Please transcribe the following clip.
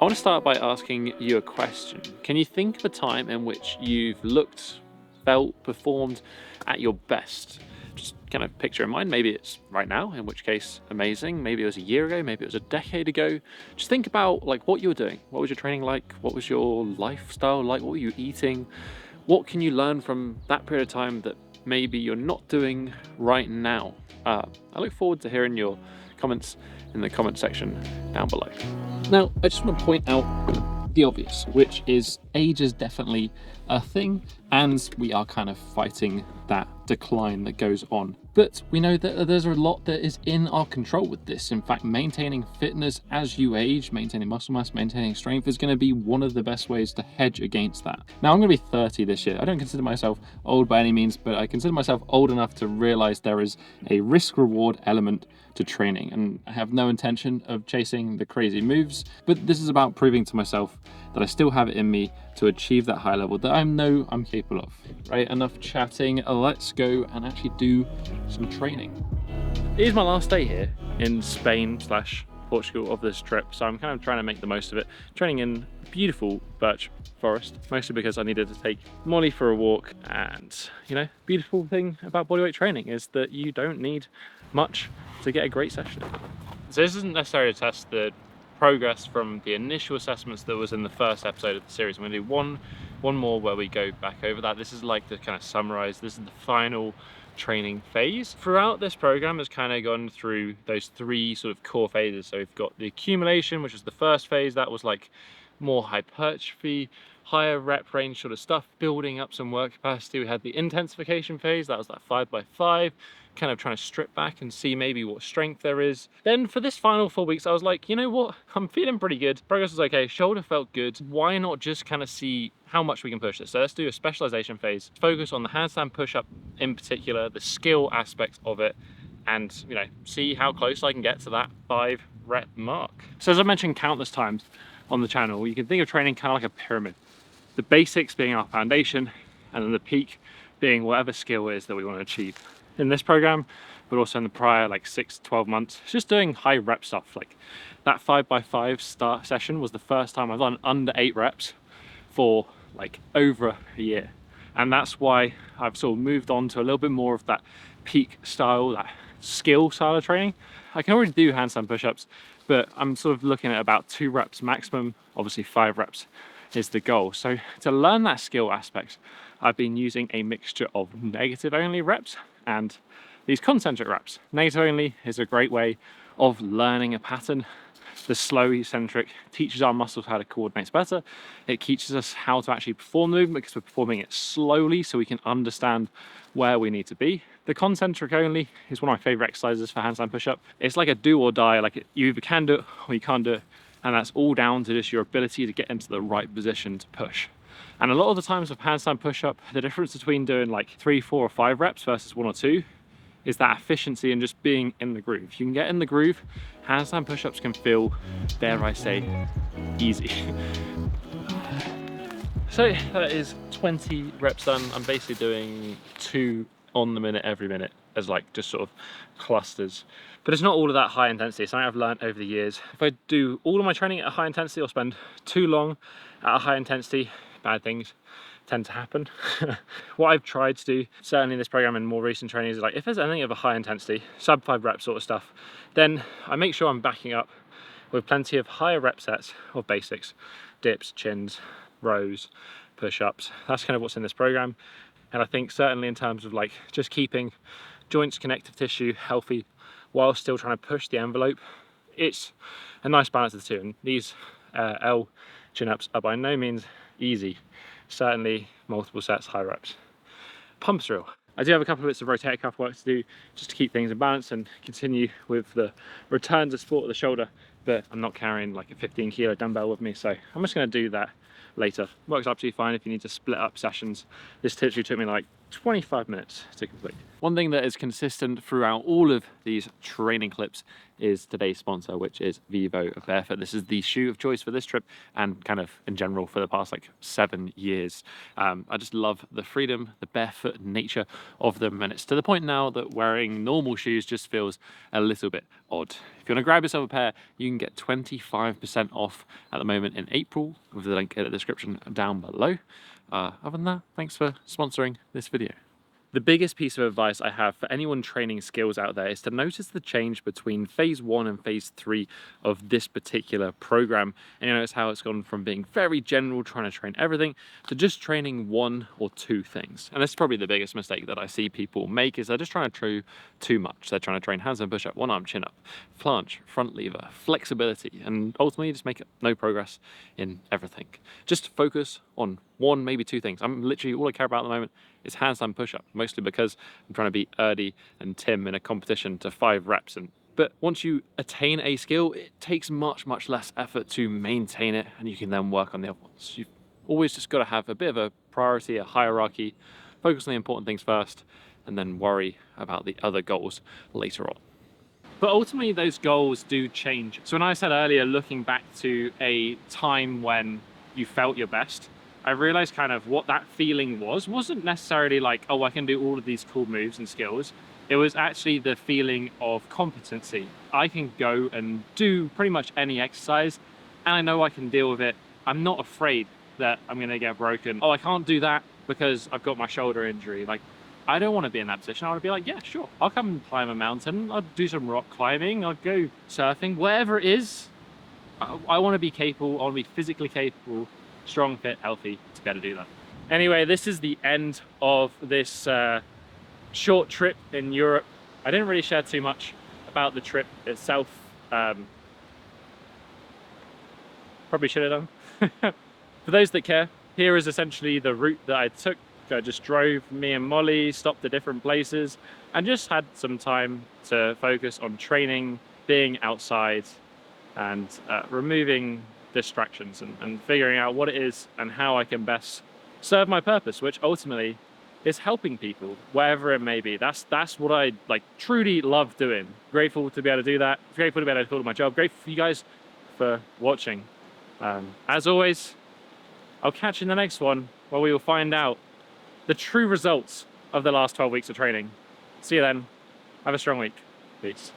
I want to start by asking you a question. Can you think of a time in which you've looked, felt, performed at your best? Just kind of picture in mind, maybe it's right now, in which case amazing. Maybe it was a year ago, maybe it was a decade ago. Just think about like what you were doing. What was your training like? What was your lifestyle like? What were you eating? What can you learn from that period of time that maybe you're not doing right now? I look forward to hearing your comments in the comment section down below. Now, I just want to point out the obvious, which is age is definitely a thing, and we are kind of fighting that decline that goes on. But we know that there's a lot that is in our control with this. In fact, maintaining fitness as you age, maintaining muscle mass, maintaining strength is going to be one of the best ways to hedge against that. Now, I'm going to be 30 this year. I don't consider myself old by any means, but I consider myself old enough to realize there is a risk-reward element to training, and I have no intention of chasing the crazy moves, but this is about proving to myself that I still have it in me to achieve that high level that I know I'm capable of. Right, enough chatting, let's go and actually do some training. It is my last day here in Spain / Portugal of this trip, so I'm kind of trying to make the most of it. Training in beautiful birch forest, mostly because I needed to take Molly for a walk, and you know, beautiful thing about bodyweight training is that you don't need much to get a great session. So this isn't necessarily to test the progress from the initial assessments that was in the first episode of the series. I'm going to do one more where we go back over that. This is like to kind of summarize. This is the final training phase. Throughout this program has kind of gone through those three sort of core phases. So we've got the accumulation, which was the first phase. That was like more hypertrophy, higher rep range sort of stuff, building up some work capacity. We had the intensification phase. That was like 5x5, kind of trying to strip back and see maybe what strength there is. Then for this final 4 weeks, I was like, you know what, I'm feeling pretty good. Progress was okay, shoulder felt good. Why not just kind of see how much we can push this? So let's do a specialization phase, focus on the handstand push-up in particular, the skill aspects of it, and you know, see how close I can get to that 5 rep mark. So as I mentioned countless times on the channel, you can think of training kind of like a pyramid. The basics being our foundation, and then the peak being whatever skill is that we want to achieve. In this program, but also in the prior like 6 to 12 months, it's just doing high rep stuff. Like that 5x5 start session was the first time I've done under 8 reps for like over a year. And that's why I've sort of moved on to a little bit more of that peak style, that skill style of training. I can already do handstand push-ups, but I'm sort of looking at about 2 reps maximum. Obviously 5 reps is the goal. So to learn that skill aspect, I've been using a mixture of negative only reps and these concentric reps. Negative only is a great way of learning a pattern. The slow eccentric teaches our muscles how to coordinate better. It teaches us how to actually perform the movement because we're performing it slowly so we can understand where we need to be. The concentric only is one of my favorite exercises for handstand push-up. It's like a do or die, like you either can do it or you can't do it. And that's all down to just your ability to get into the right position to push. And a lot of the times with handstand push-up, the difference between doing like 3, 4 or 5 reps versus 1 or 2 is that efficiency and just being in the groove. If you can get in the groove, handstand push-ups can feel, dare I say, easy. So that is 20 reps done. I'm basically doing 2 on the minute every minute as like just sort of clusters. But it's not all of that high intensity. It's something I've learned over the years. If I do all of my training at a high intensity or spend too long at a high intensity, bad things tend to happen. What I've tried to do, certainly in this program and more recent training, is like if there's anything of a high intensity, sub 5 rep sort of stuff, then I make sure I'm backing up with plenty of higher rep sets of basics, dips, chins, rows, push-ups. That's kind of what's in this program. And I think certainly in terms of like just keeping joints, connective tissue healthy while still trying to push the envelope, it's a nice balance of the two. And these L chin-ups are by no means easy. Certainly multiple sets, high reps. Pump through. I do have a couple of bits of rotator cuff work to do just to keep things in balance and continue with the return to support of the shoulder, but I'm not carrying like a 15 kilo dumbbell with me, so I'm just going to do that later. Works absolutely fine if you need to split up sessions. This literally took me like 25 minutes to complete. One thing that is consistent throughout all of these training clips is today's sponsor, which is Vivo Barefoot. This is the shoe of choice for this trip and kind of in general for the past like 7 years. I just love the freedom, the barefoot nature of them, and it's to the point now that wearing normal shoes just feels a little bit odd. If you want to grab yourself a pair, you can get 25% off at the moment in April with the link in the description down below. Other than that, thanks for sponsoring this video. The biggest piece of advice I have for anyone training skills out there is to notice the change between phase 1 and phase 3 of this particular program. And you notice how it's gone from being very general, trying to train everything, to just training 1 or 2 things. And this is probably the biggest mistake that I see people make, is they're just trying to train too much. They're trying to train handstand push-up, one arm chin-up, planche, front lever, flexibility, and ultimately just make no progress in everything. Just focus on 1, maybe 2 things. I'm literally, all I care about at the moment is handstand push-up, mostly because I'm trying to beat Erdy and Tim in a competition to 5 reps. But once you attain a skill, it takes much less effort to maintain it, and you can then work on the other ones. You've always just got to have a bit of a priority, a hierarchy, focus on the important things first, and then worry about the other goals later on. But ultimately, those goals do change. So when I said earlier, looking back to a time when you felt your best, I realized kind of what that feeling wasn't necessarily like, oh, I can do all of these cool moves and skills. It was actually the feeling of competency. I can go and do pretty much any exercise, and I know I can deal with it. I'm not afraid that I'm gonna get broken. Oh, I can't do that because I've got my shoulder injury. Like, I don't want to be in that position. I want to be like, yeah, sure, I'll come and climb a mountain. I'll do some rock climbing. I'll go surfing, whatever it is. I want to be capable. I want to be physically capable, strong, fit, healthy to be able to do that. Anyway, this is the end of this short trip in Europe. I didn't really share too much about the trip itself. Probably should have done. For those that care, here is essentially the route that I took. I just drove, me and Molly, stopped at different places, and just had some time to focus on training, being outside, and removing distractions and figuring out what it is and how I can best serve my purpose, which ultimately is helping people, wherever it may be. That's what I like truly love doing. Grateful to be able to do that. Grateful to be able to call it my job. Grateful for you guys for watching. As always, I'll catch you in the next one where we will find out the true results of the last 12 weeks of training. See you then. Have a strong week. Peace.